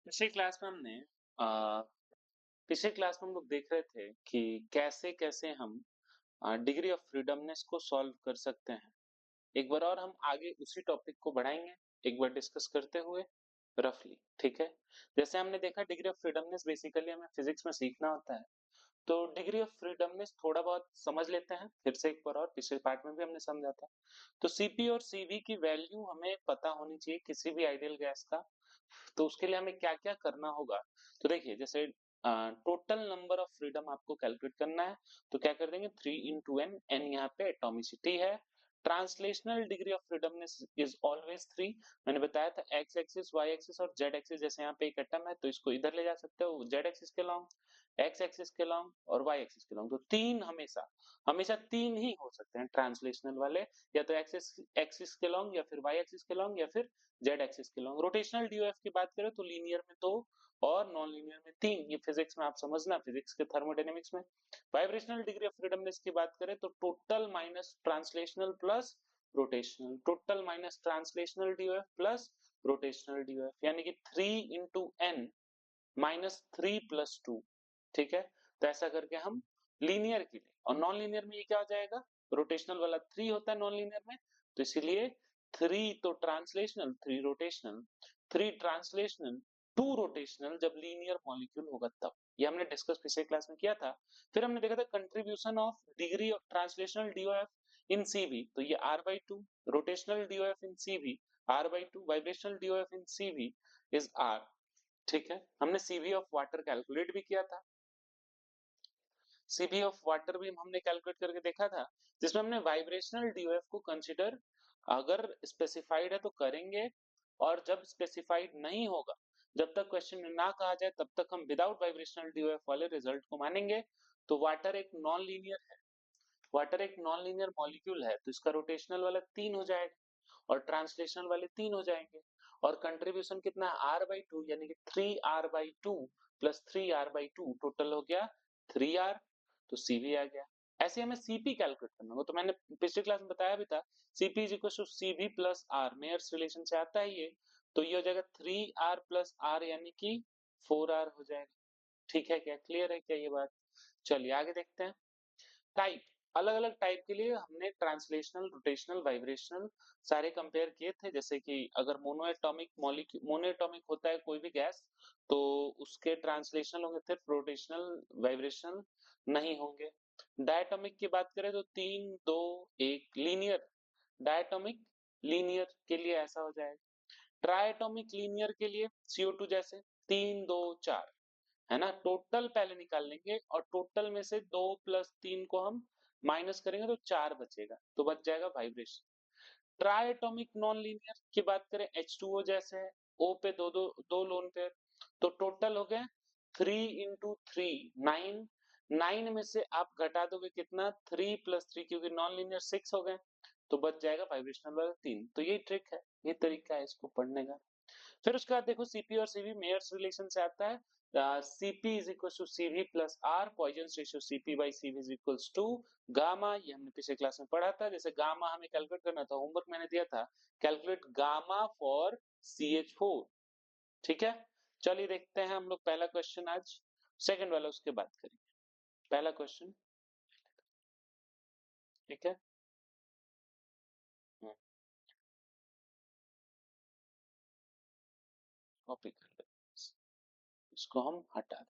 पिछले क्लास में हमने अ, पिछले क्लास में हम लोग देख रहे थे कि कैसे कैसे हम डिग्री ऑफ फ्रीडमनेस को सॉल्व कर सकते हैं। एक बार और हम आगे उसी टॉपिक को बढ़ाएंगे, एक बार डिस्कस करते हुए रफली। ठीक है, जैसे हमने देखा डिग्री ऑफ फ्रीडमनेस बेसिकली हमें फिजिक्स में सीखना होता है। तो डिग्री ऑफ फ्रीडमनेस थोड़ा बहुत समझ लेते हैं फिर से एक बार और, पिछले पार्ट में भी हमने समझा था। तो सीपी और सीवी की वैल्यू हमें पता होनी चाहिए किसी भी आइडियल गैस का। तो उसके लिए हमें क्या क्या करना होगा। तो देखिए, जैसे टोटल नंबर ऑफ फ्रीडम आपको कैलकुलेट करना है, तो क्या कर देंगे 3 into n, n यहाँ पे एटॉमिसिटी है। Translational degree of freedomness is always 3। मैंने बताया था एक्स एक्सिस, वाई एक्सिस और जेड एक्सिस, जैसे यहाँ पे एक एटम है तो इसको इधर ले जा सकते हो जेड एक्सिस के लॉन्ग, एक्स एक्सिस के लॉन्ग और वाई एक्सिस के लॉन्ग। तो तीन हमेशा हमेशा तीन ही हो सकते हैं ट्रांसलेशनल वाले, या तो एक्सिस एक्सिस के लॉन्ग, या फिर वाई एक्सिस के लॉन्ग, या फिर जेड एक्सिस के लॉन्ग। रोटेशनल डीओएफ की बात करें तो लीनियर में दो और नॉन लीनियर में तीन। ये फिजिक्स में आप समझना, फिजिक्स के थर्मोडायनेमिक्स में। वाइब्रेशनल डिग्री ऑफ फ्रीडमनेस की बात करें तो total minus translational plus rotational, total minus translational DOF plus rotational DOF, यानी कि 3 into n-3 + 2। ठीक है, तो ऐसा करके हम लीनियर के लिए, और नॉन लीनियर में ये क्या हो जाएगा, रोटेशनल वाला 3 होता है नॉन लीनियर में, तो इसीलिए 3 तो ट्रांसलेशनल, 3 रोटेशनल, 3 ट्रांसलेशनल, 2 रोटेशनल जब लीनियर मॉलिक्यूल होगा तब। ये हमने डिस्कस पिछले क्लास में किया था। फिर हमने देखा था contribution of degree of translational DOF in CV, तो ये r/2, rotational DOF in CV r/2, vibrational DOF in CV is r। ठीक है, हमने सीवी ऑफ वाटर कैलकुलेट भी किया था। सीवी ऑफ वाटर भी हमने कैलकुलेट करके देखा था, जिसमें हमने वाइब्रेशनल डीओएफ को कंसीडर अगर स्पेसिफाइड है तो करेंगे, और जब स्पेसिफाइड नहीं होगा, जब तक क्वेश्चन में ना कहा जाए तब तक हम विदाउट वाइब्रेशनल डीओएफ वाले रिजल्ट को मानेंगे। तो वाटर एक नॉन लीनियर है, वाटर एक नॉन लीनियर मॉलिक्यूल है, तो इसका रोटेशनल वाला 3 हो जाएगा और ट्रांसलेशनल वाले 3 हो जाएंगे। और कंट्रीब्यूशन कितना है r/2, यानी कि 3r/2 प्लस 3r/2 टोटल हो गया 3r। तो सीवी आ गया। ऐसे हमें सीपी कैलकुलेट करना होगा, तो मैंने पिछली क्लास में बताया भी था, CP is equal to CV plus R, Mayer's relation से आता है ये। तो ये हो जाएगा 3r प्लस आर, यानी कि 4r हो जाएगा। ठीक है, क्या क्लियर है क्या ये बात? चलिए आगे देखते हैं। टाइप, अलग अलग टाइप के लिए हमने ट्रांसलेशनल, रोटेशनल, वाइब्रेशनल सारे कंपेयर किए थे। जैसे कि अगर मोनोएटॉमिक मॉलिक्यूल, मोनोएटॉमिक होता है कोई भी गैस, तो उसके ट्रांसलेशनल होंगे, सिर्फ रोटेशनल वाइब्रेशनल नहीं होंगे। डायटोमिक की बात करें तो 3 2 1 लीनियर, डायटोमिक लीनियर के लिए ऐसा हो जाएगा। ट्राइटोमिक लीनियर के लिए CO2 जैसे 3 2 4, है ना। टोटल पहले निकाल लेंगे और टोटल में से 2 + 3 को हम माइनस करेंगे तो 4 बचेगा, तो बच जाएगा वाइब्रेशन। ट्राइएटॉमिक नॉन लीनियर की बात करें H2O जैसे है, O पे दो दो दो लोन पेयर, तो टोटल हो गया 3 × 3 9। 9 में से आप घटा दोगे कितना, 3 + 3, क्योंकि नॉन लीनियर 6 हो गए, तो बच जाएगा वाइब्रेशनल वाला 3। तो ये ट्रिक है, ये तरीका है इसको पढ़ने का। फिर उसके बाद देखो सीपी और सीवी मेयर्स रिलेशन से आता है। CP is equal to CV plus R, Poisson ratio CP by CV is equals to gamma. ये हमने पिछले क्लास में पढ़ा था। जैसे गामा हमें कैलकुलेट करना था, होमवर्क मैंने दिया था, कैलकुलेट गामा फॉर CH4। ठीक है, चलिए देखते हैं हम लोग पहला क्वेश्चन आज, सेकंड वाला उसके बाद करेंगे। पहला क्वेश्चन, ठीक है। कॉपी कर लेते हैं, इसको हम हटा दें।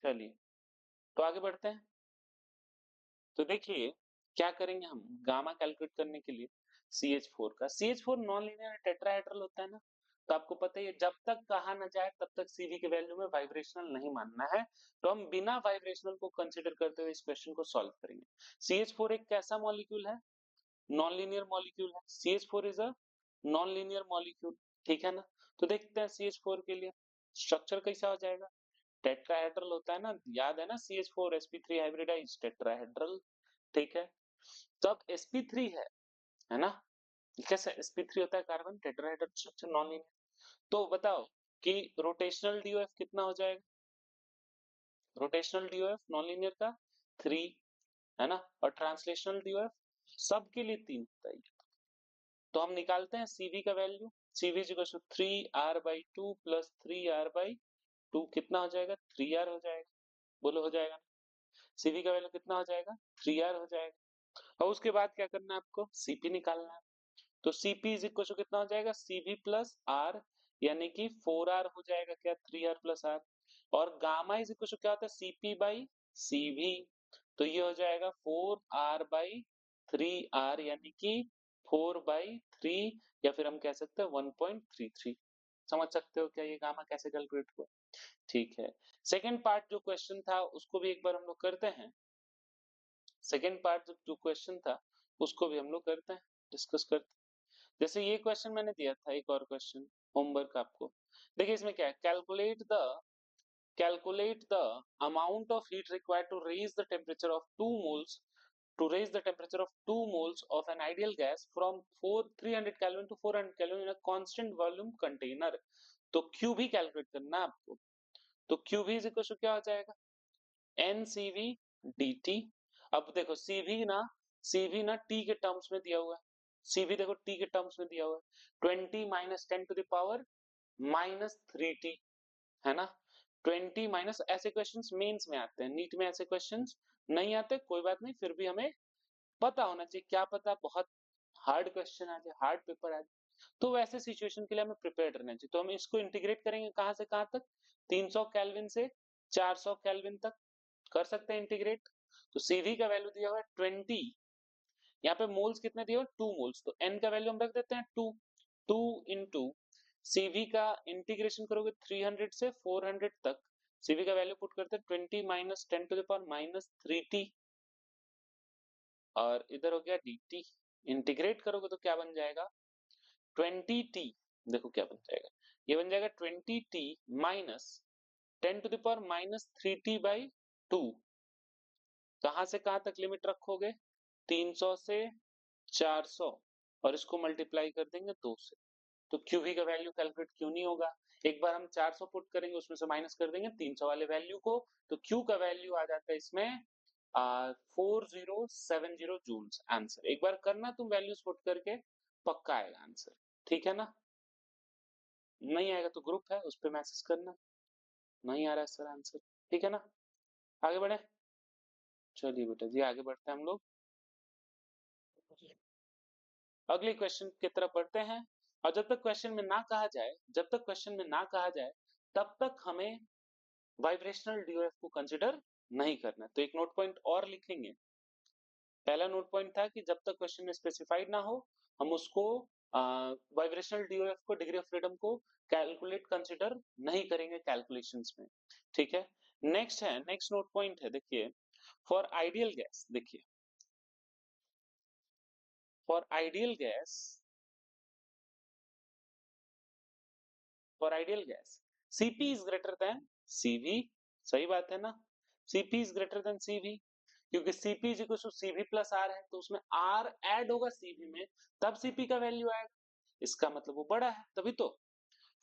चलिए तो आगे बढ़ते हैं। तो देखिए क्या करेंगे हम, गामा कैलकुलेट करने के लिए CH4 का, CH4 नॉन लीनियर टेट्राहेड्रल होता है ना, तो आपको पता ही है जब तक कहा ना जाए तब तक सीवी के वैल्यू में वाइब्रेशनल नहीं मानना है। तो हम बिना वाइब्रेशनल को कंसीडर करते हुए इस क्वेश्चन को सॉल्व करेंगे। CH4 एक कैसा मॉलिक्यूल है, नॉन लीनियर मॉलिक्यूल है। CH4 is a non linear molecule, ठीक है ना। तो देखते हैं CH4 के लिए स्ट्रक्चर कैसा हो जाएगा। टेट्राहेड्रल होता है ना, याद है ना, CH4 sp3 हाइब्रिडाइज टेट्राहेड्रल। ठीक है, तो अब sp3 है ना, कैसे sp3 होता है, carbon tetrahedral structure non linear. तो बताओ कि रोटेशनल डीओएफ कितना हो जाएगा, रोटेशनल डीओएफ नॉन लीनियर का 3, है ना, और ट्रांसलेशनल डीओएफ सबके लिए 3 होता है। तो हम निकालते हैं CV का value. CV is equal to 3R/2 plus 3R/2 कितना हो जाएगा? 3R हो जाएगा। बोलो हो जाएगा? CV का वैल्यू कितना हो जाएगा? 3R हो जाएगा। और उसके बाद क्या करना है आपको? CP निकालना है। तो CP इज इक्वल टू कितना हो जाएगा? CV प्लस R, यानी कि 4R हो जाएगा क्या? 3R plus R। और गामा इज इक्वल टू क्या होता है? CP by CV। तो ये हो जाएगा 4R/3R, यानी कि 4/3, या फिर हम कह सकते हैं 1.33। समझ सकते हो क्या ये गामा कैसे कैलकुलेट हुआ? ठीक है। सेकेंड पार्ट जो क्वेश्चन था उसको भी एक बार हम लोग करते हैं। सेकेंड पार्ट जो क्वेश्चन था उसको भी हम लोग करते हैं, डिस्कस करते हैं। जैसे ये क्वेश्चन मैंने दिया था, एक और क्वेश्चन होमवर्क आपको। देखिए इसमें क्या है, calculate the amount of heat required to raise the temperature of 2 moles of an ideal gas from 300 Kelvin to 400 Kelvin in a constant volume container। तो Q भी कैलकुलेट करना है आपको। तो Q भी इज इक्वल टू क्या हो जाएगा? NCV dt। अब देखो CV ना T के टर्म्स में दिया हुआ है। CV देखो T के टर्म्स में दिया हुआ है, 20 minus 10 to the power -3T, है ना? 20 माइनस, ऐसे क्वेश्चंस मेंस में आते हैं, नीट में ऐसे क्वेश्चंस नहीं आते, कोई बात नहीं, फिर भी हमें पता होना चाहिए। क्या पता बहुत हार्ड क्वेश्चन आ जाए, हार्ड पेपर आ जाए, तो वैसे सिचुएशन के लिए हमें प्रिपेयर्ड रहना चाहिए। तो हम इसको इंटीग्रेट करेंगे कहां से कहां तक? 300 केल्विन से 400 केल्विन तक कर सकते हैं इंटीग्रेट। तो CV का वैल्यू दिया हुआ है 20, यहाँ पे मोल्स कितने दिए हुए? 2 मोल्स, तो N का वैल्यू हम रख देते हैं 2। 2 इंटू CV का इंटीग्रेशन करोगे 300 से 400 तक, CV का वैल्यू पुट करते हैं 20 minus 10 to the power -3T, और इधर हो गया dt। इंटीग्रेट करोगे तो क्या बन जाएगा? 20T। देखो क्या बन जाएगा, ये बन जाएगा 20T minus 10 to the power -3T/2। कहां से कहां तक लिमिट रखोगे? 300 से 400, और इसको मल्टीप्लाई कर देंगे 2 से। तो QV का वैल्यू कैलकुलेट क्यों नहीं होगा? एक बार हम 400 पुट करेंगे, उसमें से माइनस कर देंगे 300 वाले वैल्यू को, तो Q का वैल्यू आ जाता है इसमें 4070 जूल्स। आंसर एक बार करना तुम वैल्यूज पुट करके, पक्का आएगा आंसर। ठीक है ना? नहीं आएगा तो ग्रुप है उस पर मैसेज करना, नहीं आ रहा है सर आंसर। ठीक है ना? आगे बढ़े? चलिए बेटा जी आगे बढ़ते हैं हम लोग, अगले क्वेश्चन की तरफ बढ़ते हैं। और जब तक क्वेश्चन में ना कहा जाए तब तक हमें वाइब्रेशनल DOF को कंसिडर नहीं करना। तो एक नोट पॉइंट और लिखेंगे। पहला नोट पॉइंट था कि जब तक क्वेश्चन में स्पेसिफाइड ना हो हम उसको वाइब्रेशनल DOF को, डिग्री ऑफ फ्रीडम को कैलकुलेट कंसिडर नहीं करेंगे कैलकुलेशंस में। ठीक है। नेक्स्ट नोट पॉइंट है, देखिए फॉर आइडियल गैस, देखिए for ideal gas for ideal gas CP is greater than CV। सही बात है ना? CP is greater than CV, क्योंकि CP is equal to CV plus R है, तो उसमें R ऐड होगा CV में, तब CP का वैल्यू आएगा। इसका मतलब वो बड़ा है, तभी तो।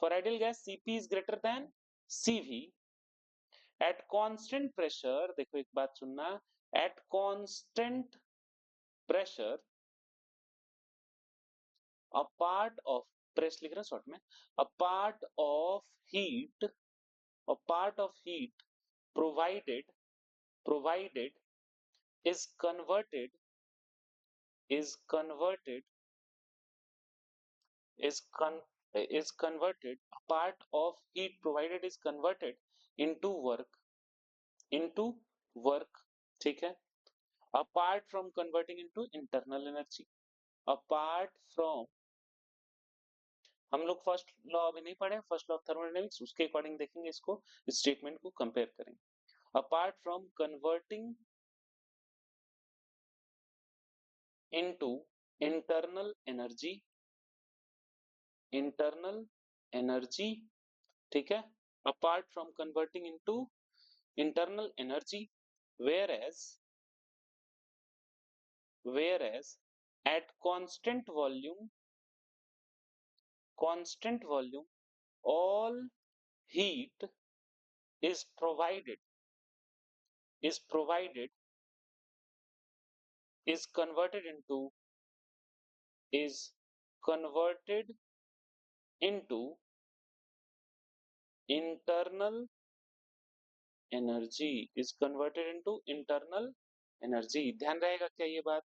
For ideal gas CP is greater than CV at constant pressure. देखो एक बात सुनना, at constant pressure a part of, press लिख रहे हैं शॉर्ट में, a part of heat a part of heat provided is converted is con is converted a part of heat provided is converted into work। ठीक है। apart from converting into internal energy, apart from, हम लोग first law अभी नहीं पढ़े, first law of thermodynamics, उसके according देखेंगे इसको, स्टेटमेंट को कंपेयर करेंगे। apart from converting into internal energy, internal energy, ठीक है, apart from converting into internal energy, whereas at constant volume all heat is provided is provided is converted into is converted into internal energy, is converted into internal energy। ध्यान रहेगा क्या ये बात?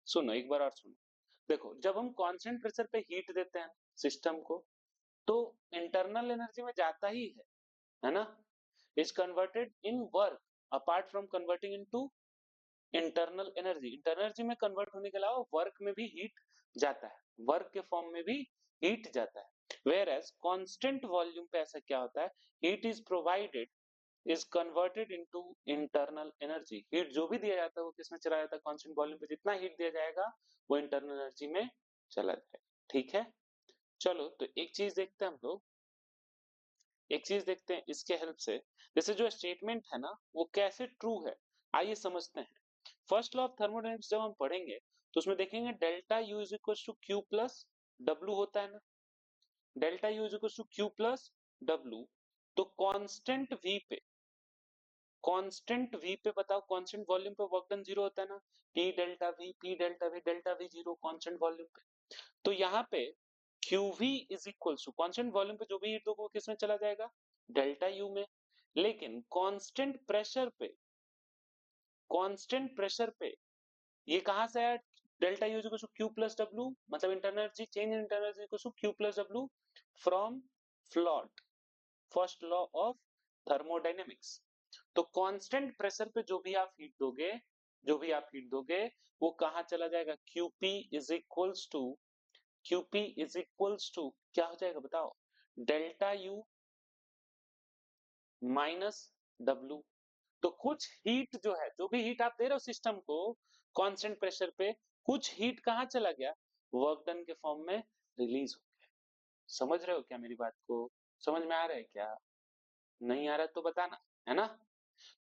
सुनो एक बार और सुनो। देखो जब हम कांस्टेंट प्रेशर पे हीट देते हैं सिस्टम को, तो इंटरनल एनर्जी में जाता ही है ना? Is converted in work apart from converting into internal energy. Internal energy में कन्वर्ट होने के अलावा वर्क में भी हीट जाता है, वर्क के फॉर्म में भी हीट जाता है। वेयर एज कॉन्स्टेंट वॉल्यूम पे ऐसा क्या होता है, heat is provided, is converted into internal energy. Heat जो भी दिया जाता है वो किसमें चला जाता है, कांस्टेंट वॉल्यूम पे जितना हीट दिया जाएगा वो इंटरनल एनर्जी में चला जाएगा। ठीक है, चलो तो एक चीज देखते हैं हम लोग, एक चीज देखते हैं इसके हेल्प से, जैसे जो स्टेटमेंट है ना वो कैसे ट्रू है, आइए समझते हैं। फर्स्ट लॉ ऑफ थर्मोडायनेमिक्स जब हम पढ़ेंगे तो उसमें देखेंगे delta U is equal to Q plus W होता है ना, delta U is equal to Q plus W. तो कांस्टेंट वी पे बताओ, कांस्टेंट वॉल्यूम पे वर्क डन जीरो होता है ना, T delta V, P delta V zero constant volume पे। तो यहाँ पे QV is equal to constant volume पे जो भी हीट दो वो किसमें चला जाएगा, डेल्टा यू में। लेकिन कांस्टेंट प्रेशर पे ये कहां से आया, delta U is equal to Q plus W, मतलब internal energy change in internal energy equal to Q plus W from float, first law of thermodynamics. तो कांस्टेंट प्रेशर पे जो भी आप हीट दोगे, जो भी आप हीट दोगे वो कहां चला जाएगा, क्यूपी इज इक्वल्स टू क्या हो जाएगा बताओ, डेल्टा यू माइनस डब्ल्यू। तो कुछ हीट जो है, जो भी हीट आप दे रहे हो सिस्टम को कांस्टेंट प्रेशर पे, कुछ हीट कहां चला गया, वर्क डन के फॉर्म में रिलीज हो गया। समझ रहे हो क्या मेरी बात को, समझ में आ रहा है क्या? नहीं आ रहा तो बताना, है ना?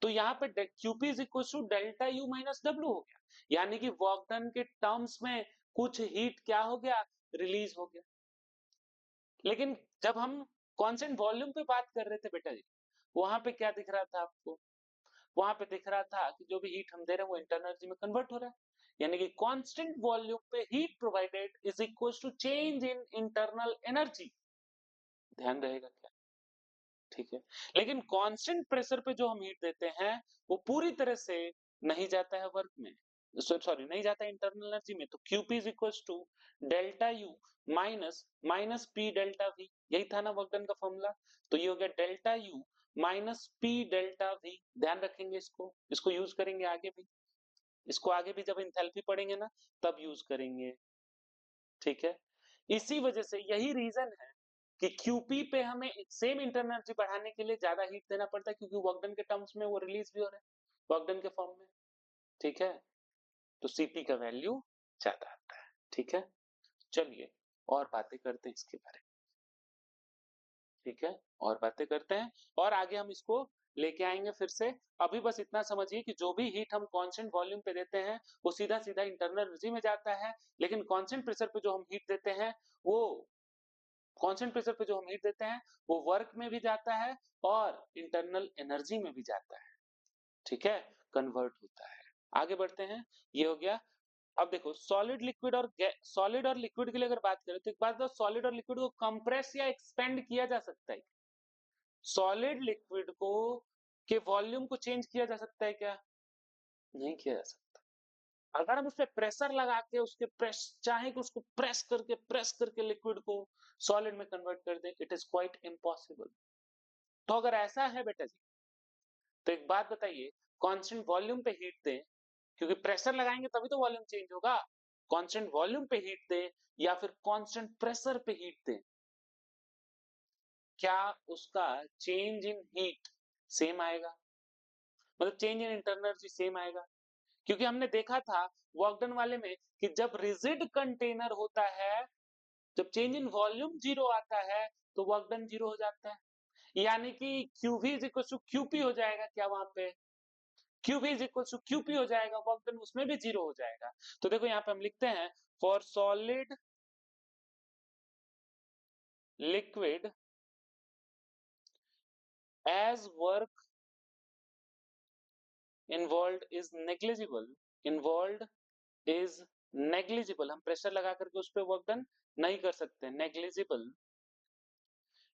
तो यहाँ पे QP is equal to delta U minus W हो गया, यानी कि वर्क डन के टर्म्स में कुछ हीट क्या हो गया, रिलीज हो गया। लेकिन जब हम कांस्टेंट वॉल्यूम पे बात कर रहे थे बेटा जी, वहां पे क्या दिख रहा था आपको, वहां पे दिख रहा था कि जो भी हीट हम दे रहे हैं वो इंटरनल एनर्जी में कन्वर्ट हो रहा है, यानी कि कांस्टेंट वॉल्यूम पे heat provided is equal to change in internal energy. ध्यान रहेगा क्या? ठीक है। लेकिन कांस्टेंट प्रेशर पे जो हम हीट देते हैं वो पूरी तरह से नहीं जाता है वर्क में, सॉरी नहीं जाता है इंटरनल एनर्जी में। तो QP is equal to delta U minus minus P delta V, यही था ना वर्क डन का फॉर्मूला। तो ये हो गया delta U minus P delta we. ध्यान रखेंगे इसको, इसको यूज करेंगे आगे भी, इसको आगे भी जब इंथैल्पी पढ़ेंगे ना तब यूज करेंगे। ठीक है, इसी वजह से यही रीजन है कि क्यूपी पे हमें सेम इंटरनल एनर्जी बढ़ाने के लिए ज्यादा हीट देना पड़ता है, क्योंकि वर्क डन के टर्म्स में वो रिलीज भी हो रहा है वर्क डन के फॉर्म में। ठीक है, तो सीपी का वैल्यू ज्यादा आता है। ठीक है, चलिए और बातें करते हैं इसके बारे में। ठीक है, और बातें करते हैं और आगे हम इसको लेके आएंगे फिर से। अभी बस इतना समझिए कि जो भी हीट हम कांस्टेंट वॉल्यूम पे देते हैं वो सीधा सीधा इंटरनल एनर्जी में जाता है, लेकिन कांस्टेंट प्रेशर पे जो हम हीट देते हैं वो, कांस्टेंट प्रेशर पे जो हम हीट देते हैं वो वर्क में भी जाता है और इंटरनल एनर्जी में भी जाता है। ठीक है, कन्वर्ट होता है। आगे बढ़ते हैं, ये हो गया। अब देखो सॉलिड और लिक्विड के लिए अगर बात करें तो एक बात बताओ, सॉलिड और लिक्विड को कंप्रेस या एक्सपेंड किया जा सकता है? सॉलिड लिक्विड को के वॉल्यूम को चेंज किया जा सकता है क्या? नहीं किया जा सकता। अगर हम उस पर प्रेशर लगा के उसके प्रेस चाहे कि उसको प्रेस करके लिक्विड को सॉलिड में कन्वर्ट कर दे, इट इज क्वाइट इम्पॉसिबल। तो अगर ऐसा है बेटा जी, तो एक बात बताइए, कांस्टेंट वॉल्यूम पे हीट दें, क्योंकि प्रेशर लगाएंगे तभी तो वॉल्यूम चेंज होगा, कांस्टेंट वॉल्यूम पे हीट दें या फिर कांस्टेंट प्रेशर पे हीट दें, क्या उसका चेंज इन हीट सेम आएगा, मतलब change in internal energy same आएगा? क्योंकि हमने देखा था वर्क डन वाले में कि जब रिजिड कंटेनर होता है, जब चेंज इन वॉल्यूम जीरो आता है तो वर्क डन जीरो हो जाता है, यानी कि QV is equal to QP हो जाएगा क्या, वहां पे QV is equal to QP हो जाएगा, वर्क डन उसमें भी जीरो हो जाएगा। तो देखो यहाँ पे हम लिखते हैं for solid liquid as work involved is negligible, involved is negligible, हम प्रेशर लगा करके उस पर वर्क डन नहीं कर सकते, negligible,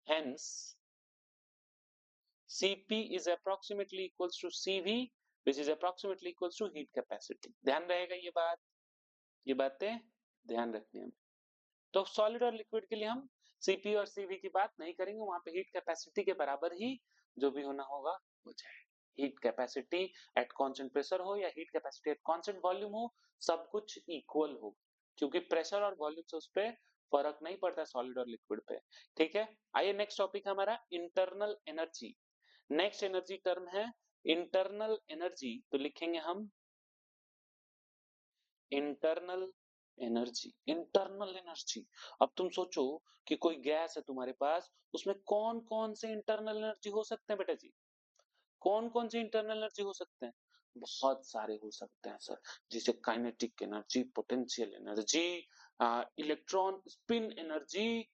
hence Cp is approximately equals to Cv, which is approximately equals to heat capacity. ध्यान रहेगा ये बातें ध्यान रखनी है। तो सॉलिड और लिक्विड के लिए हम Cp और Cv की बात नहीं करेंगे, वहां पे हीट कैपेसिटी के बराबर ही जो भी होना होगा हो जाएगा। Heat capacity at constant pressure हो या heat capacity at constant volume हो, सब कुछ इक्वल हो, क्योंकि प्रेशर और वॉल्यूम से उस पे फर्क नहीं पड़ता सॉलिड और लिक्विड पे। ठीक है, आइए नेक्स्ट टॉपिक हमारा internal energy. Next energy term है इंटरनल एनर्जी, तो लिखेंगे हम इंटरनल एनर्जी। इंटरनल एनर्जी, अब तुम सोचो कि कोई गैस है तुम्हारे पास, उसमें कौन कौन से इंटरनल एनर्जी हो सकते हैं बेटा जी? कौन कौन से इंटरनल एनर्जी हो सकते हैं? बहुत सारे हो सकते हैं सर, जैसे kinetic energy, potential energy, electron spin energy,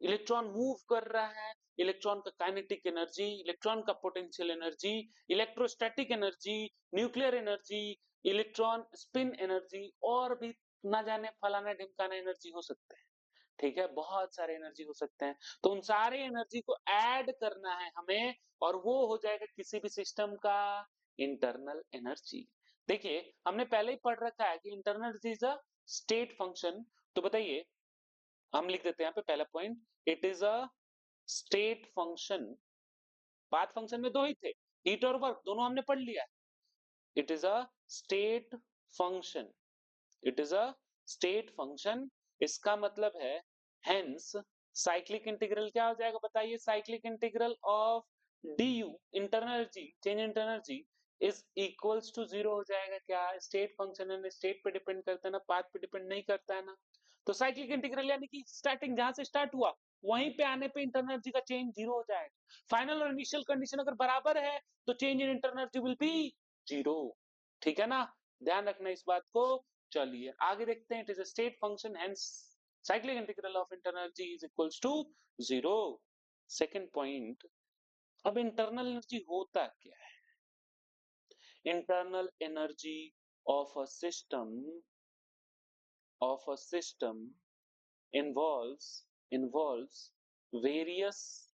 electron move कर रहा है, इलेक्ट्रॉन का काइनेटिक एनर्जी, इलेक्ट्रॉन का potential energy, electrostatic energy, nuclear energy, electron spin energy, और भी ना जाने फलाना ढिमकाना एनर्जी हो सकते हैं। ठीक है, बहुत सारे एनर्जी हो सकते हैं, तो उन सारे एनर्जी को ऐड करना है हमें, और वो हो जाएगा किसी भी सिस्टम का इंटरनल एनर्जी। देखिए हमने पहले ही पढ़ रखा है कि internal energy is a state function, तो बताइए हम लिख देते हैं यहाँ पे पहला point, it is a state function. Path function में दो ही थे, हीट और वर्क, दोनों हमने पढ़ लिया। It is a state function, it is a state function, इसका मतलब है हेंस साइक्लिक इंटीग्रल क्या हो जाएगा बताइए? Cyclic integral of du internal energy, change internal energy, is equals to zero हो जाएगा। क्या स्टेट फंक्शन है, स्टेट पे डिपेंड करता है ना, पाथ पे डिपेंड नहीं करता है ना। तो साइक्लिक इंटीग्रल यानी कि स्टार्टिंग जहां से स्टार्ट हुआ वहीं पे आने पे इंटरनल एनर्जी का चेंज जीरो हो जाएगा। फाइनल और इनिशियल कंडीशन अगर बराबर है तो change in internal energy will be zero. ठीक है ना, ध्यान रखना इस बात को। चलिए आगे देखते हैं, it is a state function, hence cyclic integral of internal energy is equals to zero. Second point, अब इंटरनल एनर्जी होता क्या है? Internal energy of a system involves various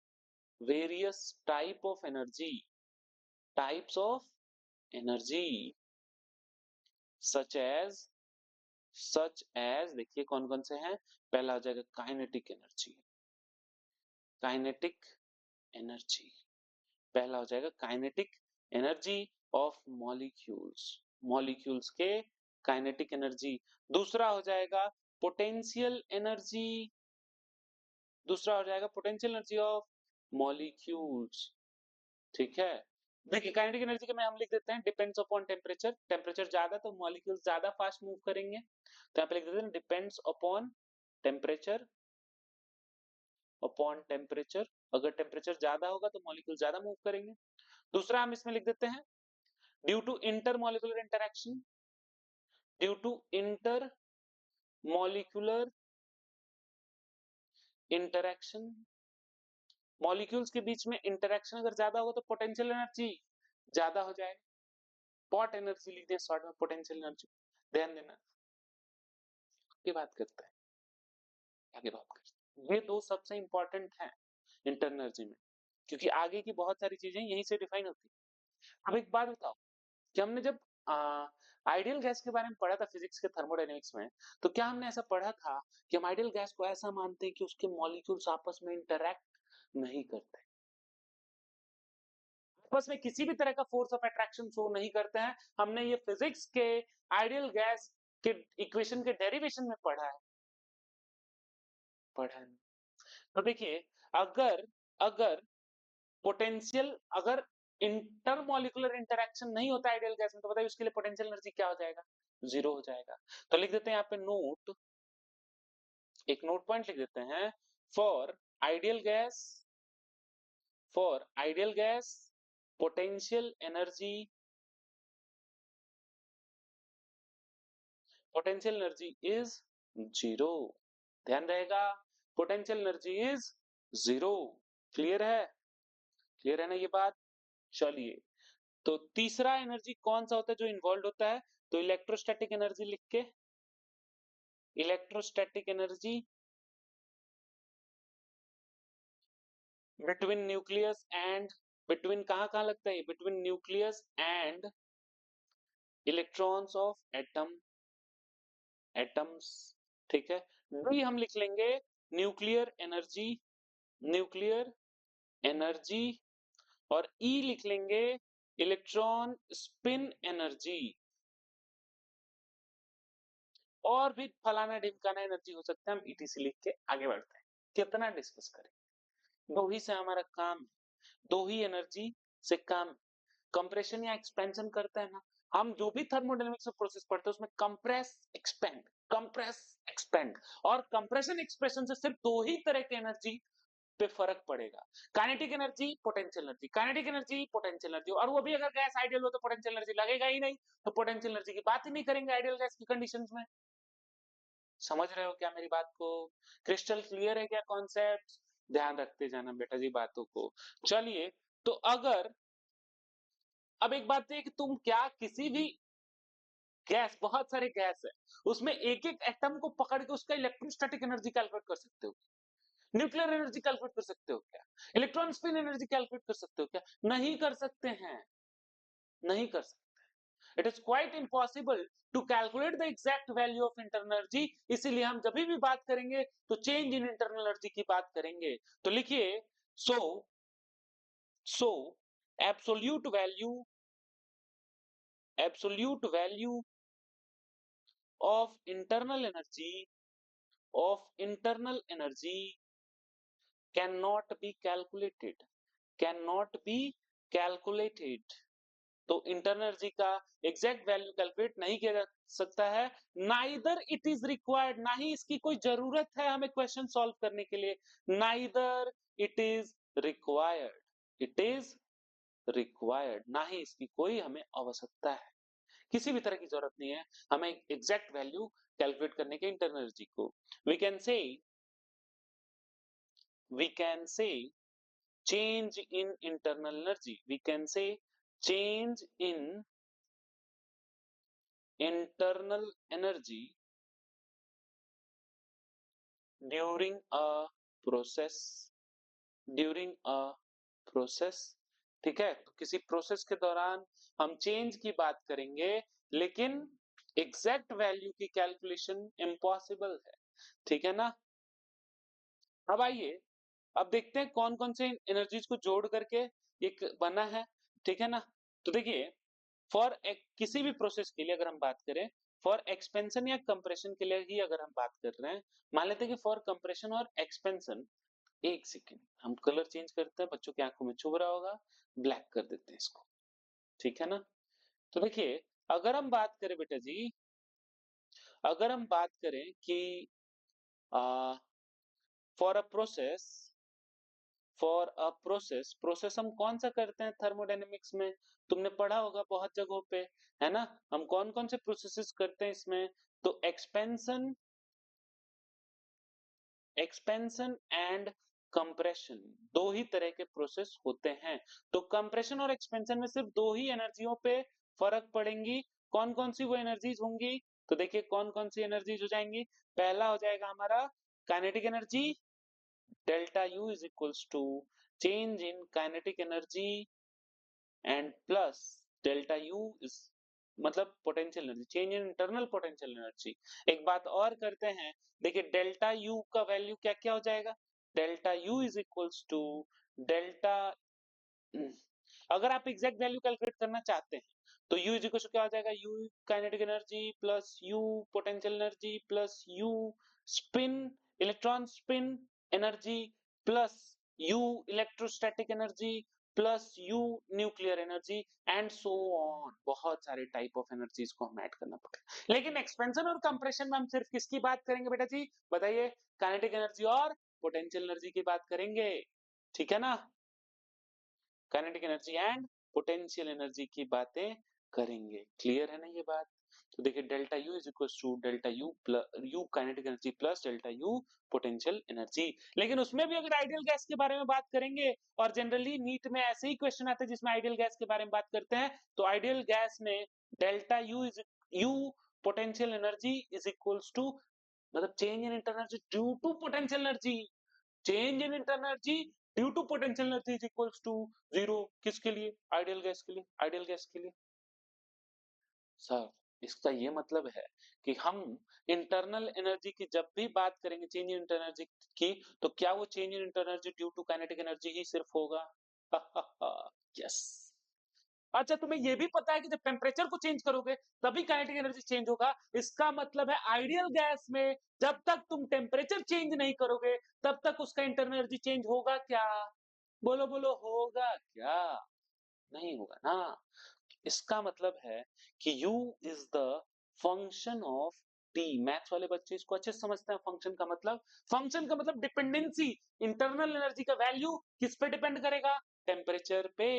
types of energy such as देखिए कौन कौन से हैं। पहला हो जाएगा काइनेटिक एनर्जी, पहला हो जाएगा काइनेटिक एनर्जी ऑफ मॉलिक्यूल्स के काइनेटिक एनर्जी। दूसरा हो जाएगा पोटेंशियल एनर्जी, दूसरा हो जाएगा पोटेंशियल एनर्जी ऑफ मॉलिक्यूल्स। ठीक है, देखिए काइनेटिक एनर्जी के में हम लिख देते हैं डिपेंड्स अपॉन टेम्परेचर, टेम्परेचर ज्यादा तो मॉलिक्यूल्स ज्यादा फास्ट मूव करेंगे, तो यहाँ पे लिख देते हैं डिपेंड्स अपॉन टेम्परेचर, अगर टेम्परेचर ज्यादा होगा तो मॉलिक्यूल ज्यादा मूव करेंगे। दूसरा हम इसमें लिख देते हैं due to intermolecular interaction, due to intermolecular interaction, molecules के बीच में इंटरेक्शन अगर ज्यादा हो तो पोटेंशियल एनर्जी ज्यादा हो जाएगा। पॉट एनर्जी लिख दिया शॉर्ट में, पोटेंशियल एनर्जी। ध्यान देना, आगे बात करते हैं, आगे बात करते हैं। ये दो सबसे इंपॉर्टेंट हैं इंटरनल एनर्जी में, क्योंकि आगे की बहुत सारी चीजें यहीं से डिफाइन होती है। अब एक बात बताओ कि हमने जब आइडियल गैस के बारे में पढ़ा था फिजिक्स के थर्मोडायनेमिक्स में, तो क्या हमने ऐसा पढ़ा था कि हम आइडियल गैस को ऐसा मानते हैं कि उसके मॉलिक्यूल्स आपस में इंटरैक्ट नहीं करते, आपस में किसी भी तरह का फोर्स ऑफ अट्रैक्शन शो नहीं करते हैं? हमने ये फिजिक्स के आइडियल गैस के इक्वेशन के डेरिवेशन में पढ़ा है। तो देखिए अगर अगर पोटेंशियल, अगर इंटरमॉलिक्यूलर इंटरेक्शन नहीं होता आइडियल गैस में, तो बताइए उसके लिए पोटेंशियल एनर्जी क्या हो जाएगा? जीरो हो जाएगा। तो लिख देते हैं यहाँ पे नोट, एक नोट पॉइंट लिख देते हैं, for ideal gas, potential energy is zero. ध्यान रहेगा, potential energy is zero. Clear है? क्लियर है ना ये बात? चलिए, तो तीसरा एनर्जी कौन सा होता है जो इन्वॉल्व होता है? तो इलेक्ट्रोस्टैटिक एनर्जी लिख के electrostatic energy between nucleus and, between कहाँ कहाँ लगता है, between nucleus and electrons of atom, atoms, ठीक है। डी हम लिख लेंगे न्यूक्लियर एनर्जी, न्यूक्लियर एनर्जी, और ई लिख लेंगे इलेक्ट्रॉन स्पिन एनर्जी, और भी फलाना ढिमकाना एनर्जी हो सकता है, हम ईटीसी लिख के आगे बढ़ते हैं। कितना डिस्कस करें, दो ही से हमारा काम, दो ही एनर्जी से काम। कंप्रेशन या एक्सपेंशन करता है ना, हम जो भी थर्मोडायनेमिक्स में प्रोसेस पढ़ते हैं उसमें कंप्रेस एक्सपेंड, कंप्रेस एक्सपेंड, और कंप्रेशन एक्सप्रेशन से सिर्फ दो ही तरह की एनर्जी पे फर्क पड़ेगा, kinetic energy, potential energy, kinetic energy, potential energy. और वो भी अगर गैस आइडियल हो तो पोटेंशियल एनर्जी लगेगा ही नहीं, तो पोटेंशियल एनर्जी की बात ही नहीं करेंगे आइडियल गैस की कंडीशंस में। समझ रहे हो क्या मेरी बात को, क्रिस्टल क्लियर है क्या कॉन्सेप्ट, ध्यान रखते जाना बेटा जी बातों को। चलिए, तो अगर अब एक बात है कि तुम क्या किसी भी गैस, बहुत सारे गैस है, उसमें एक एक एटम को पकड़ के उसका इलेक्ट्रोस्टैटिक एनर्जी कैलकुलेट कर सकते हो, न्यूक्लियर एनर्जी कैलकुलेट कर सकते हो क्या, इलेक्ट्रॉन स्पिन एनर्जी कैलकुलेट कर सकते हो क्या, नहीं कर सकते हैं, नहीं कर सकते। It is quite impossible to calculate the exact value of internal energy, इसीलिए हम जब भी बात करेंगे तो चेंज इन इंटरनल एनर्जी की बात करेंगे। तो लिखिए, so so absolute value, absolute value of internal energy, of internal energy can not be calculated, can not be calculated. तो इंटरनल एनर्जी का एग्जैक्ट वैल्यू कैलकुलेट नहीं किया जा सकता है, नाइदर इट इज रिक्वायर्ड, ना ही इसकी कोई जरूरत है हमें क्वेश्चन सॉल्व करने के लिए, neither it is required, it is required, ना ही इसकी कोई हमें आवश्यकता है, किसी भी तरह की जरूरत नहीं है हमें एग्जैक्ट वैल्यू कैलकुलेट करने के इंटरनल एनर्जी को। We can say, we can say change in internal energy, we can say change in internal energy during a process, during a process, ठीक है। तो किसी प्रोसेस के दौरान हम चेंज की बात करेंगे, लेकिन एग्जैक्ट वैल्यू की कैलकुलेशन इम्पॉसिबल है, ठीक है ना। अब आइए, अब देखते हैं कौन कौन से एनर्जीज को जोड़ करके एक बना है, ठीक है ना। तो देखिए, फॉर किसी भी प्रोसेस के लिए अगर हम बात करें, फॉर एक्सपेंशन या कंप्रेशन के लिए ही अगर हम बात कर रहे हैं, मान लेते हैं कि फॉर कंप्रेशन और एक्सपेंशन, एक सेकेंड हम कलर चेंज करते हैं, बच्चों की आंखों में चुभ रहा होगा, ब्लैक कर देते हैं इसको, ठीक है ना। तो देखिए, अगर हम बात करें बेटा जी, अगर हम बात करें कि for a process, for a process, process हम कौन सा करते हैं थर्मोडायनेमिक्स में, तुमने पढ़ा होगा बहुत जगहों पे, है ना। हम कौन कौन से प्रोसेसेस करते हैं इसमें, तो एक्सपेंशन, एक्सपेंशन एंड कंप्रेशन, दो ही तरह के प्रोसेस होते हैं। तो कंप्रेशन और एक्सपेंशन में सिर्फ दो ही एनर्जियों पे फर्क पड़ेंगी, कौन कौन सी वो एनर्जीज होंगी, तो देखिए कौन कौन सी एनर्जीज हो जाएंगी। पहला हो जाएगा हमारा kinetic energy, delta U is equals to change in kinetic energy and plus delta U is मतलब potential energy, change in internal potential energy. एक बात और करते हैं, देखिए डेल्टा यू का वैल्यू क्या क्या हो जाएगा, delta U is equals to delta, अगर आप एग्जैक्ट वैल्यू कैलकुलेट करना चाहते हैं तो यू इज इक्वल टू क्या हो जाएगा, you kinetic energy plus you potential energy plus you spin, electron spin energy plus you electrostatic energy plus you nuclear energy and so on, बहुत सारे type of energies को हमें add करना पड़ेगा। लेकिन एक्सपेंशन और कंप्रेशन में हम सिर्फ किसकी बात करेंगे बेटा जी, बताइए, काइनेटिक एनर्जी और पोटेंशियल एनर्जी की बात करेंगे, ठीक है ना। Kinetic energy and potential energy की बातें करेंगे, क्लियर है ना ये बात। तो देखिए delta U is equal to delta U plus U kinetic energy plus delta U potential energy. लेकिन उसमें भी अगर आइडियल गैस के बारे में बात करेंगे, और जनरली नीट में ऐसे ही क्वेश्चन आते हैं जिसमें आइडियल गैस के बारे में बात करते हैं, तो आइडियल गैस में delta U is U potential energy is equals to मतलब change in internal energy due to potential energy, change in internal energy due to potential energy is equals to 0। किसके लिए? आइडियल गैस के लिए, ideal gas के लिए। Sir इसका ये मतलब है कि हम इंटरनल एनर्जी की जब भी बात करेंगे चेंज इन इंटरनल एनर्जी की, तो क्या वो change in internal energy due to kinetic energy ही सिर्फ होगा? यस। अच्छा तुम्हें ये भी पता है कि जब टेम्परेचर को चेंज करोगे तभी काइनेटिक एनर्जी चेंज होगा। इसका मतलब है आइडियल गैस में जब तक तुम टेम्परेचर चेंज नहीं करोगे तब तक उसका इंटरनल एनर्जी चेंज होगा क्या? बोलो बोलो, होगा क्या? नहीं होगा ना। इसका मतलब है कि u is the function of t। Maths वाले बच्चे इसको अच्छे से समझते हैं। फंक्शन का मतलब डिपेंडेंसी। इंटरनल एनर्जी का वैल्यू किस पे डिपेंड करेगा? टेम्परेचर पे।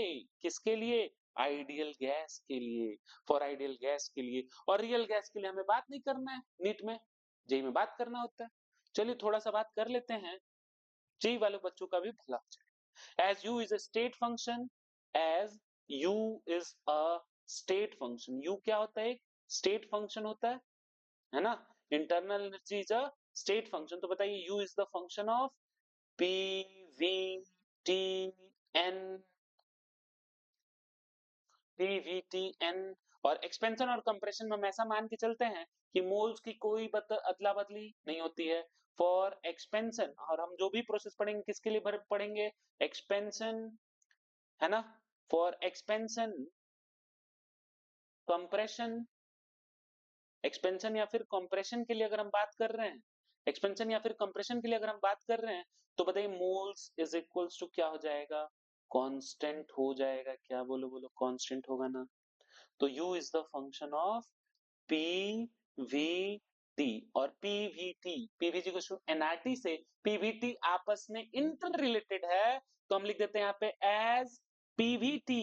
किसके लिए? आइडियल गैस के लिए, फॉर आइडियल गैस के लिए। और रियल गैस के लिए हमें बात नहीं करना है, नीट में जेई में बात करना होता है। चलिए थोड़ा सा बात कर लेते हैं, जेई वाले बच्चों का भी भला हो जाए। as u is a state function, as u is a state function, u क्या होता है? एक स्टेट फंक्शन होता है ना। Internal energy is a state function. तो बताइए u is the function of p v t n, p v t n। और एक्सपेंशन और कंप्रेशन में हम ऐसा मान के चलते हैं कि मोल्स की कोई अदला बदली नहीं होती है। फॉर एक्सपेंशन, और हम जो भी प्रोसेस पढ़ेंगे किसके लिए पढ़ेंगे? एक्सपेंशन, है ना। फॉर एक्सपेंशन, कंप्रेशन, एक्सपेंशन या फिर कंप्रेशन के लिए अगर हम बात कर रहे हैं, एक्सपेंशन या फिर कंप्रेशन के लिए अगर हम बात कर रहे हैं, तो बताइए मोल्स इज इक्वल्स टू क्या हो जाएगा? कांस्टेंट हो जाएगा क्या? बोलो बोलो, कांस्टेंट होगा ना। तो u is the function of p v t। और pvt, pvt को nrt से pvt आपस में इंटर रिलेटेड है, तो हम लिख देते हैं यहाँ पे as pvt,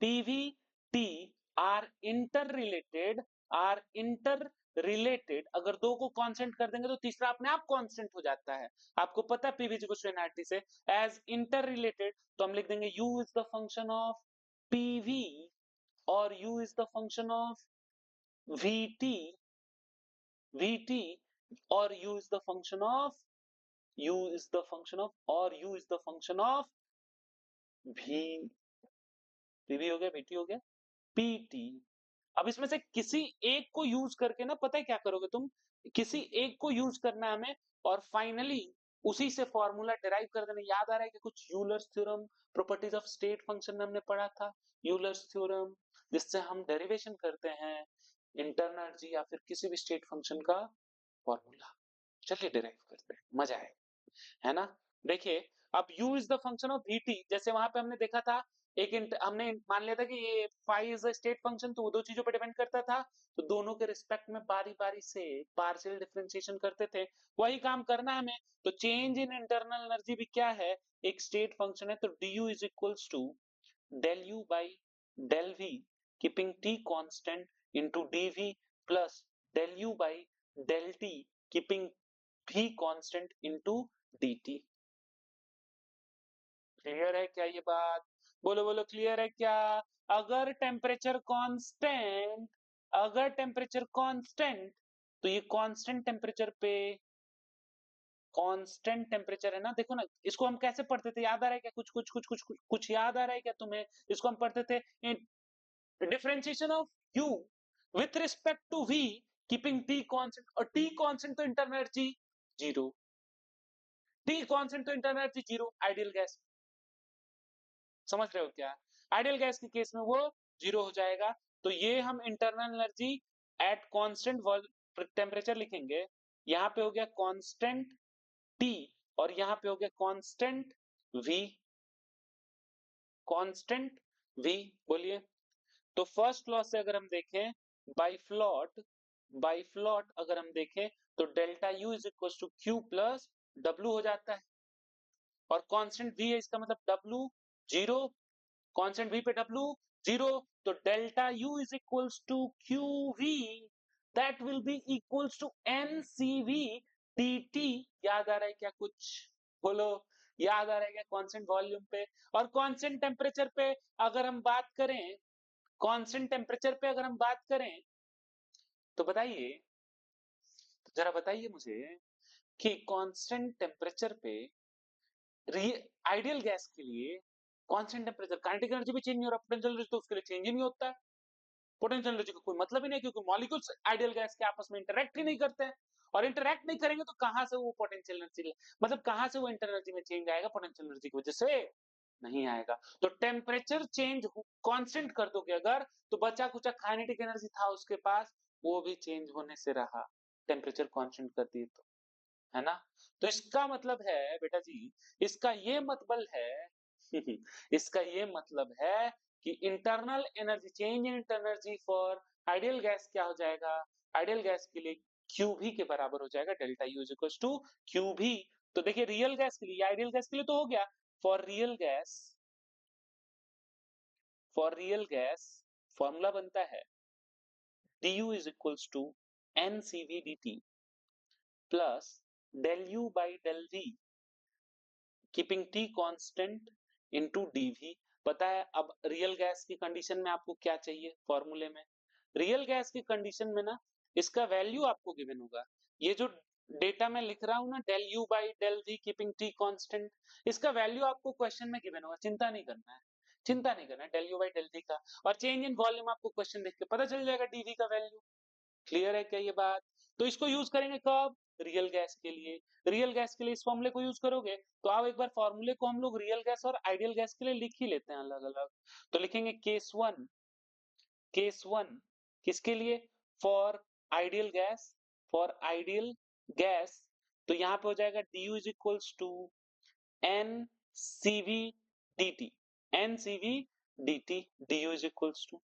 pvt are interrelated, are interrelated. अगर दो को कांस्टेंट कर देंगे तो तीसरा अपने आप कांस्टेंट हो जाता है। आपको पता है पीवीजी को एनआरटी से एज इंटर रिलेटेड, तो हम लिख देंगे u is the function of pv और u is the function of vt, vt और u is the function of, u is the function of, और u is the function of v, pv हो गया, vt हो गया, pt। अब इसमें से किसी एक को यूज करके ना, पता है क्या करोगे तुम? किसी एक को यूज करना है हमें, और फाइनली उसी से फॉर्मूला डिराइव कर देना। याद आ रहा है कि कुछ Euler's theorem, properties of state function में हमने पढ़ा था, यूलर्स थ्योरम, जिससे हम डेरिवेशन करते हैं इंटरनल एनर्जी या फिर किसी भी स्टेट फंक्शन का फॉर्मूला। चलिए डिराइव करते हैं, मजा आएगा, है ना। देखिए अब u is the function of vt, जैसे वहां पे हमने देखा था, हमने मान लिया था कि ये phi is a state function, तो वो दो चीजों पे डिपेंड करता था, तो दोनों के रिस्पेक्ट में बारी बारी से पार्शियल डिफरेंशिएशन करते थे। वही काम करना है हमें। तो चेंज इन इंटरनल एनर्जी भी क्या है? एक स्टेट फंक्शन है। तो du is equals to del u by del v keeping t constant into dv plus del u by del t keeping v constant into dt। Clear है क्या ये बात? बोलो बोलो, क्लियर है क्या? अगर टेम्परेचर कांस्टेंट, अगर टेम्परेचर कांस्टेंट, तो ये कांस्टेंट टेम्परेचर पे, कांस्टेंट टेम्परेचर है ना। देखो ना इसको हम कैसे पढ़ते थे, याद आ रहा है क्या? कुछ याद आ रहा है क्या तुम्हें? इसको हम पढ़ते थे differentiation of u with respect to v keeping t constant, और t कांस्टेंट तो internal energy zero, t constant तो internal energy zero ideal gas. समझ रहे हो क्या? आइडियल गैस के केस में वो जीरो हो जाएगा। तो ये हम internal energy at constant temperature लिखेंगे। यहाँ पे हो गया कांस्टेंट T, और यहाँ पे हो गया कांस्टेंट V, कांस्टेंट V। बोलिए। तो फर्स्ट लॉ से अगर हम देखें, बाई फ्लॉट अगर हम देखें, तो delta U is equal to Q plus W हो जाता है। और कांस्टेंट V है, इसका मतलब W जीरो, कांस्टेंट V पे W जीरो, तो delta U is equals to QV, that will be equals to NCV dt। याद आ रहा है क्या कुछ? बोलो, याद आ रहा है क्या? कांस्टेंट वॉल्यूम पे और कांस्टेंट टेम्परेचर पे अगर हम बात करें, कांस्टेंट टेम्परेचर पे अगर हम बात करें, तो बताइए, जरा बताइए मुझे कि कांस्टेंट टेम्परेचर पे आइडियल गैस के लिए कांस्टेंट टेम्परेचर काइनेटिक एनर्जी भी चेंज नहीं हो रहा, पोटेंशियल एनर्जी तो उसके लिए चेंज ही नहीं होता है। पोटेंशियल एनर्जी का कोई मतलब ही नहीं, क्योंकि मॉलिक्यूल्स आइडियल गैस के आपस में इंटरेक्ट ही नहीं करते हैं, और इंटरेक्ट नहीं करेंगे तो कहां से वो पोटेंशियल एनर्जी, मतलब कहां से वो इंटर एनर्जी में चेंज आएगा, पोटेंशियल एनर्जी की वजह से नहीं आएगा। तो टेम्परेचर चेंज कांस्टेंट कर दोगे अगर, तो बचा कुचा काइनेटिक एनर्जी था उसके पास, वो भी चेंज होने से रहा, टेम्परेचर कांस्टेंट कर दिए तो, है ना। तो इसका मतलब है बेटा जी, इसका ये मतलब है इसका ये मतलब है कि internal energy, change in energy for ideal gas क्या हो जाएगा, आइडियल गैस के लिए QV के बराबर हो जाएगा, delta U is equal to QV। तो देखिए रियल गैस के लिए, आइडियल गैस के लिए तो हो गया, for real gas, for real gas formula बनता है du is equals to NCV dt plus del U by del V keeping T constant into dV। पता है अब रियल गैस की कंडीशन में आपको क्या चाहिए फॉर्मूले में, रियल गैस की कंडीशन में ना इसका वैल्यू आपको गिवन होगा, ये जो डेटा मैं लिख रहा हूं ना, del you by del V keeping T constant, इसका वैल्यू आपको क्वेश्चन में गिवन होगा, चिंता नहीं करना है, चिंता नहीं करना है, del you by del V का। और चेंज इन वॉल्यूम आपको क्वेश्चन देख के पता चल जाएगा डीवी का वैल्यू। क्लियर है क्या ये बात। तो इसको यूज करेंगे कब, रियल गैस के लिए, रियल गैस के लिए इस फॉर्मूले को यूज करोगे, तो आओ एक बार फॉर्मूले को हम लोग रियल गैस और आइडियल गैस के लिए लिख ही लेते हैं अलग अलग। तो लिखेंगे केस वन, केस वन किसके लिए, for ideal gas, for ideal gas, तो यहां पे हो जाएगा du is equals to N CV D T, N CV D T, du is equals to,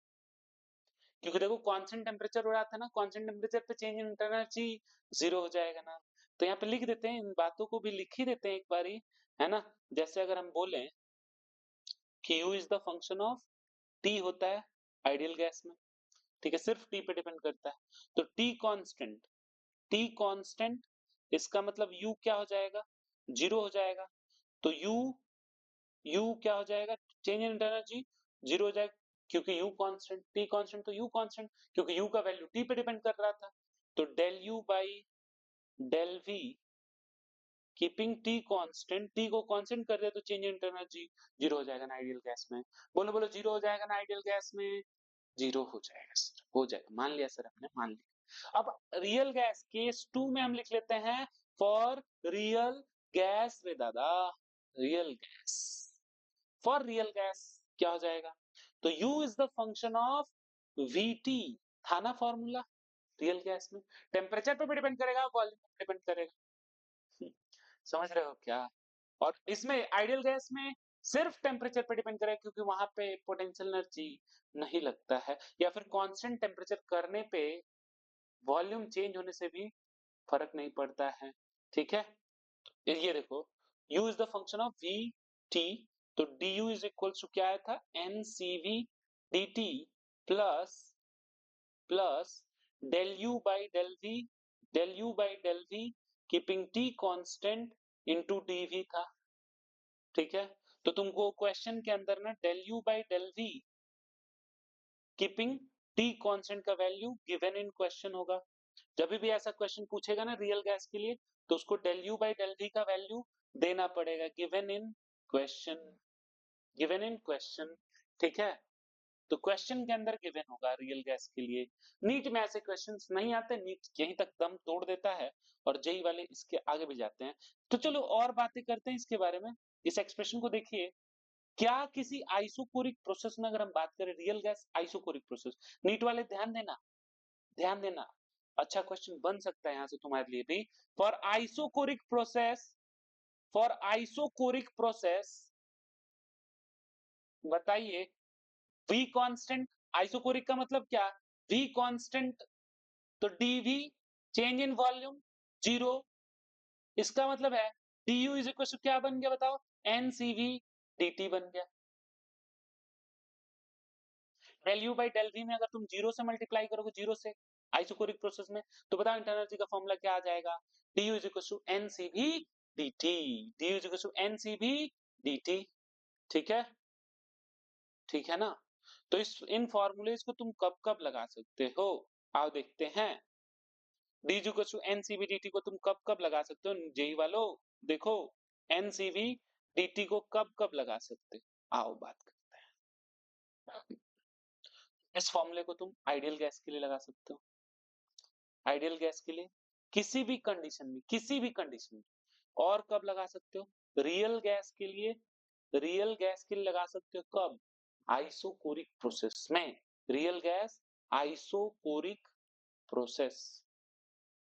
क्योंकि देखो कांस्टेंट टेम्परेचर हो रहा था ना, कांस्टेंट टेम्परेचर पे चेंज इन एनर्जी जीरो हो जाएगा ना। तो यहाँ पे लिख देते हैं, इन बातों को भी लिख ही देते हैं एक बारी, है ना। जैसे अगर हम बोले कि u is the function of t होता है आइडियल गैस में, ठीक है, सिर्फ t पे डिपेंड करता है, तो t कांस्टेंट, t कांस्टेंट इसका मतलब u क्या हो जाएगा, जीरो हो जाएगा। तो u क्या हो जाएगा, चेंज इन एनर्जी जीरो हो जाएगा, क्योंकि u कांस्टेंट, t कांस्टेंट तो u कांस्टेंट, क्योंकि u का वैल्यू t पे डिपेंड कर रहा था। तो del u by del v keeping t constant, t को कांस्टेंट कर दिया तो चेंज इन एनर्जी जीरो हो जाएगा ना आइडियल गैस में। बोलो बोलो, जीरो हो जाएगा ना आइडियल गैस में, जीरो हो जाएगा सर, हो जाएगा, मान लिया सर हमने, मान लिया। अब रियल गैस केस टू में हम लिख लेते हैं फॉर रियल गैस रे दादा, real gas, for real gas क्या हो जाएगा, तो u is the function of vt, था ना फॉर्मूला रियल गैस में, टेम्परेचर पे भी डिपेंड करेगा, वॉल्यूम पे डिपेंड करेगा समझ रहे हो क्या। और इसमें आइडियल गैस में सिर्फ टेम्परेचर पे डिपेंड करेगा, क्योंकि वहां पे पोटेंशियल एनर्जी नहीं लगता है, या फिर कांस्टेंट टेम्परेचर करने पे वॉल्यूम चेंज होने से भी फर्क नहीं पड़ता है, ठीक है। ये देखो u is the function of v t, तो du इज इक्वल टू क्या आया था, ncv dt plus plus del u by del v, del u by del v keeping t constant into dv था, ठीक है। तो तुमको क्वेश्चन के अंदर ना del u by del v keeping t constant का वैल्यू गिवन इन क्वेश्चन होगा। जब भी ऐसा क्वेश्चन पूछेगा ना रियल गैस के लिए, तो उसको del u by del v का वैल्यू देना पड़ेगा, given in question, given in question, ठीक है। तो क्वेश्चन के अंदर गिवन होगा रियल गैस के लिए। नीट में ऐसे क्वेश्चंस नहीं आते, नीट यहीं तक दम तोड़ देता है, और जेई वाले इसके आगे भी जाते हैं। तो चलो और बातें करते हैं इसके बारे में। इस एक्सप्रेशन को देखिए, क्या किसी आइसोकोरिक प्रोसेस में अगर हम बात करें, real gas isochoric process, NEET वाले ध्यान देना, ध्यान देना, अच्छा क्वेश्चन बन सकता है यहां से तुम्हारे लिए भी। For isochoric process, for isochoric process बताइए, v कांस्टेंट, आइसोकोरिक का मतलब क्या, v कांस्टेंट, तो dv change in volume zero, इसका मतलब है du इज इक्वल टू क्या बन गया बताओ, ncv dt बन गया। Del you by del v में अगर तुम जीरो से मल्टीप्लाई करोगे, जीरो से आइसोकोरिक प्रोसेस में, तो बताओ इंटरनल एनर्जी का फॉर्मूला क्या आ जाएगा, du is equal to ncv dt, du is equal to ncv dt, ठीक है, ठीक है ना। तो इस इन फॉर्मूलेज को तुम कब कब लगा सकते हो, आओ देखते हैं। D is equal to ncv dt को तुम कब कब लगा सकते हो जेई वालों? देखो एनसीवी dt को कब कब लगा सकते हो, आओ बात करते हैं। इस फॉर्मूले को तुम आइडियल गैस के लिए लगा सकते हो, आइडियल गैस के लिए किसी भी कंडीशन में, किसी भी कंडीशन में। और कब लगा सकते हो? रियल गैस के लिए, रियल गैस के लिए लगा सकते हो कब? आइसोकोरिक प्रोसेस में। रियल गैस आइसोकोरिक प्रोसेस,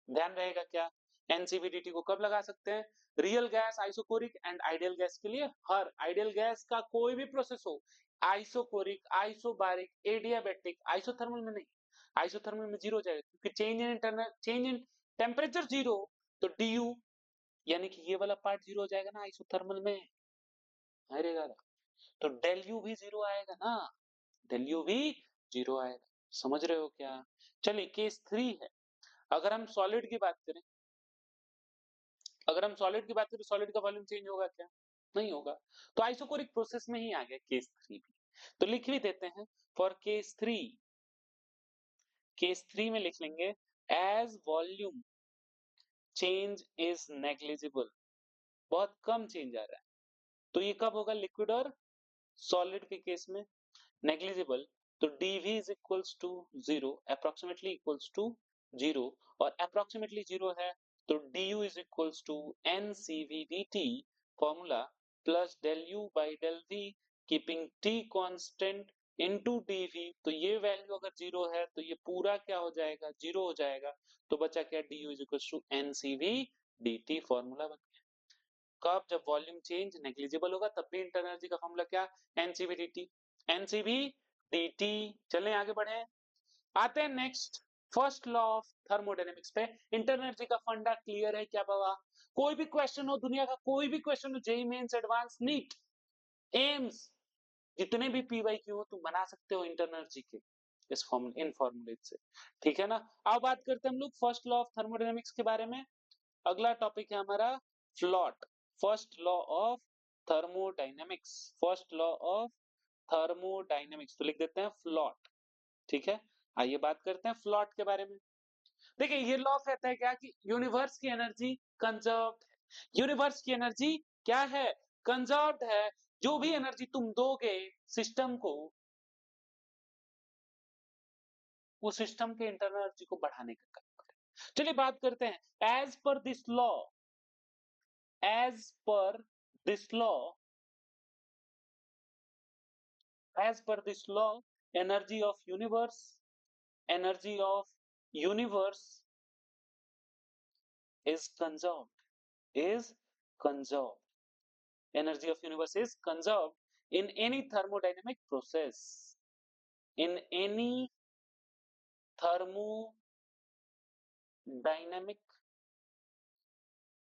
ध्यान रहेगा क्या? एनसीवीडीटी को कब लगा सकते हैं? Real gas, isochoric and ideal gas के लिए। हर आइडियल गैस का कोई भी प्रोसेस हो, आइसोकोरिक, आइसोबारिक, एडियाबैटिक, आइसोथर्मल में नहीं। आइसोथर्मल में जीरो हो जाएगा क्योंकि change in internal, change in temperature zero, तो डीयू यानी कि ये वाला पार्ट जीरो हो जाएगा ना आइसोथर्मल में। अरे यार, तो डेल यू भी जीरो आएगा ना, डेल यू भी जीरो आएगा। समझ रहे हो क्या? चलिए केस 3 है। अगर हम सॉलिड की बात करें, अगर हम सॉलिड की बात करें, सॉलिड का वॉल्यूम चेंज होगा क्या? नहीं होगा। तो आइसोकोरिक प्रोसेस में ही आ गया केस 3 भी। तो लिख भी देते हैं फॉर केस 3, केस 3 में लिख लेंगे as volume change is negligible, बहुत कम चेंज आ रहा है। तो ये कब होगा? लिक्विड और सॉलिड के केस में नेग्लिजिबल। तो dv is equals to zero, approximately equals to zero, और अप्रोक्सीमेटली जीरो है तो du is equals to ncv dt formula plus del u by del v keeping t constant into dv। तो ये value अगर zero है तो ये पूरा क्या हो जाएगा? जीरो हो जाएगा। तो बचा क्या? du is equals to ncv dt formula बन गया। कब? जब वॉल्यूम चेंज नेग्लिजिबल होगा, तब भी इंटरनल एनर्जी का फॉर्मूला क्या? ncv dt, ncv dt। चलें आगे बढ़े, आते हैं next first law of thermodynamics पे। इंटरनल एनर्जी का फंडा क्लियर है क्या बाबा? कोई भी क्वेश्चन हो, दुनिया का कोई भी क्वेश्चन हो, JEE Mains, advance, NEET, AIIMS, जितने भी पीवाईक्यू हो तुम बना सकते हो इंटरनल एनर्जी के इस फॉर्मूले, इन फॉर्मूले से। ठीक है ना? अब बात करते हैं हम लोग फर्स्ट लॉ ऑफ थर्मोडायनेमिक्स के बारे में। अगला टॉपिक है हमारा फ्लॉट, first law of thermodynamics, first law of thermodynamics, तो लिख देते हैं फ्लॉट। ठीक है, आइए बात करते हैं फ्लॉट के बारे में। देखिए ये लॉ कहता है क्या कि यूनिवर्स की एनर्जी कंजर्व्ड है। यूनिवर्स की एनर्जी क्या है? कंजर्व्ड है। जो भी एनर्जी तुम दोगे सिस्टम को, वो सिस्टम के इंटरनल एनर्जी को बढ़ाने का काम करेगा। चलिए बात करते हैं as per this law, as per this law, as per this law, energy of universe, energy of universe is conserved, is conserved, energy of universe is conserved in any thermodynamic process, in any thermodynamic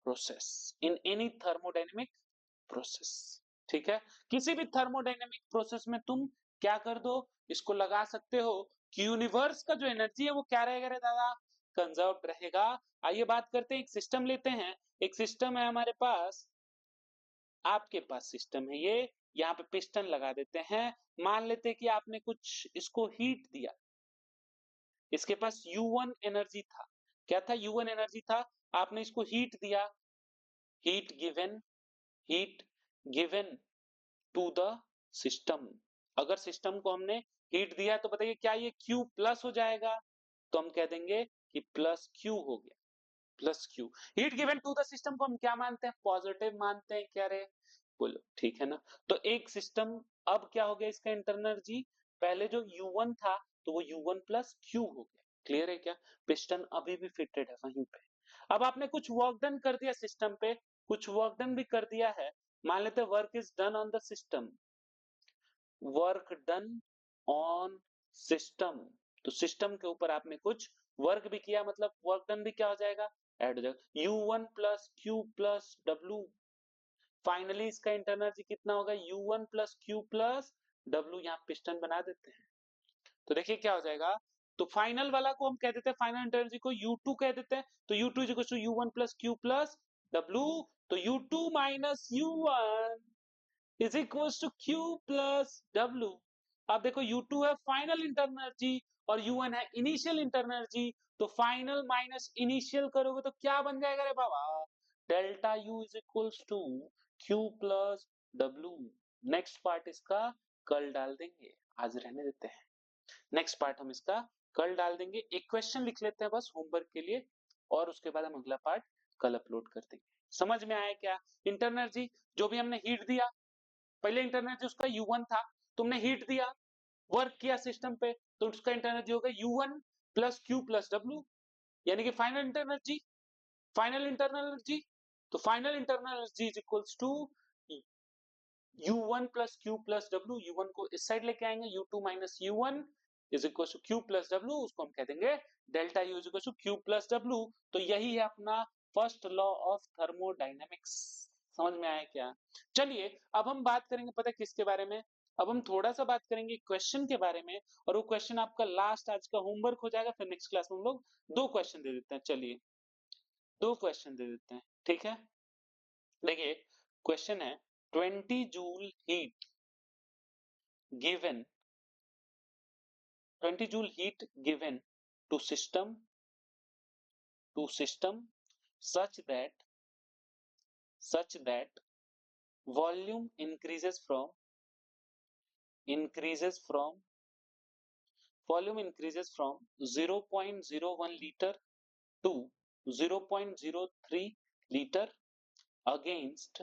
process, in any thermodynamic process. ठीक है, किसी भी thermodynamic process में तुम क्या कर दो, इसको लगा सकते हो कि यूनिवर्स का जो एनर्जी है वो क्या रहेगा रे दादा? कंजर्व रहेगा। आइए बात करते हैं, एक सिस्टम लेते हैं, एक सिस्टम है हमारे पास, आपके पास सिस्टम है ये, यहाँ पे पिस्टन लगा देते हैं। मान लेते हैं कि आपने कुछ इसको हीट दिया, इसके पास U1 एनर्जी था। क्या था? U1 एनर्जी था। आपने इसको हीट दिया, heat given, heat given to the system. अगर सिस्टम को हमने हीट दिया तो बताइए क्या ये Q प्लस हो जाएगा? तो हम कह देंगे कि प्लस Q हो गया, plus Q। Heat given to the system को हम क्या मानते हैं? पॉजिटिव मानते हैं क्या रे? बोलो ठीक है ना? तो एक सिस्टम अब क्या हो गया इसका इंटरनल एनर्जी, पहले जो U1 था तो वो U1 प्लस Q हो गया। क्लियर है क्या? पिस्टन अभी भी फिटेड है वहीं पे। अब आपने कुछ वर्क डन कर दिया सिस्टम पे, कुछ वर्क डन भी कर दिया है। मान लेते work is done on the system, work done on system, तो सिस्टम के ऊपर आपने कुछ वर्क भी किया, मतलब वर्क डन भी क्या हो जाएगा? ऐड हो जाएगा। U1 plus Q plus W, finally इसका इंटरनल एनर्जी कितना होगा? U1 plus Q plus W। यहाँ पिस्टन बना देते हैं तो देखिए क्या हो जाएगा। तो फाइनल वाला को हम कह देते हैं, फाइनल इंटरनल एनर्जी को U2 कह देते हैं। तो U2 is equal to U1 plus Q plus W। तो U2 minus U1 is equal to Q plus W। अब देखो U2 है फाइनल इंटरनल एनर्जी और U1 है इनिशियल इंटरनल एनर्जी, तो फाइनल माइनस इनिशियल करोगे तो क्या बन जाएगा रे बाबा, delta U is equals to Q plus W। Next part इसका कल डाल देंगे, आज रहने देते हैं, नेक्स्ट पार्ट हम इसका कल डाल देंगे। एक क्वेश्चन लिख लेते हैं बस होमवर्क के लिए, और उसके बाद हम अगला पार्ट कल अपलोड कर देंगे। समझ में आया क्या? इंटरनल एनर्जी जो भी हमने हीट दिया, पहले इंटरनल एनर्जी उसका U1 था, तुमने हीट दिया, वर्क किया सिस्टम पे, तो उसका इंटरनल एनर्जी होगा U1 plus Q plus W, यानी कि final internal energy, final internal energy, तो final internal energy is equals to U1 plus Q plus W, U1 को इस साइड लेके आएंगे, U2 minus U1 is equal to Q plus W, उसको हम कह देंगे delta U is equal to Q plus W। तो यही है अपना फर्स्ट लॉ ऑफ थर्मोडायनेमिक्स। समझ में आया क्या? चलिए अब हम बात करेंगे पता है किसके बारे में, अब हम थोड़ा सा बात करेंगे क्वेश्चन के बारे में, और वो क्वेश्चन आपका लास्ट आज का होमवर्क हो जाएगा, फिर नेक्स्ट क्लास में हम लोग दो क्वेश्चन दे देते हैं। चलिए दो क्वेश्चन दे देते हैं, ठीक है? देखिए क्वेश्चन है 20 joule heat given 20 joule heat given to system such that volume increases from 0.01 liter to 0.03 liter against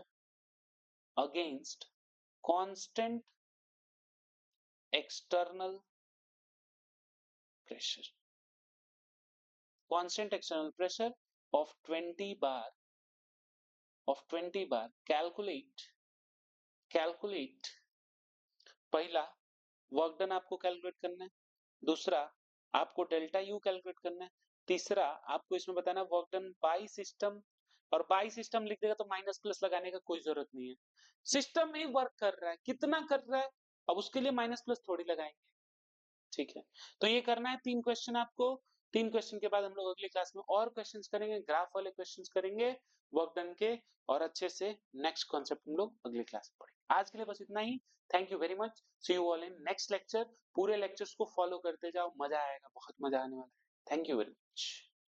constant external pressure of 20 bar calculate पहला वर्क डन आपको कैलकुलेट करना है, दूसरा आपको डेल्टा यू कैलकुलेट करना है, तीसरा आपको इसमें बताना वर्क डन बाय सिस्टम, और बाय सिस्टम लिख देगा तो माइनस प्लस लगाने का कोई जरूरत नहीं है, सिस्टम ही वर्क कर रहा है, कितना कर रहा है, अब उसके लिए माइनस प्लस थोड़ी लगाएंगे, ठीक है? तो ये करना है तीन क्वेश्चन आपको, तीन क्वेश्चन के बाद हम लोग अगली क्लास में और क्वेश्चंस करेंगे, ग्राफ वाले क्वेश्चंस करेंगे वर्क डन के, और अच्छे से नेक्स्ट कॉन्सेप्ट हम लोग अगली क्लास में पढ़ेंगे। आज के लिए बस इतना ही, thank you very much, see you all in next lecture. पूरे लेक्चर्स को फॉलो करते जाओ, मजा आएगा, बहुत मजा आने वाला है। Thank you very much.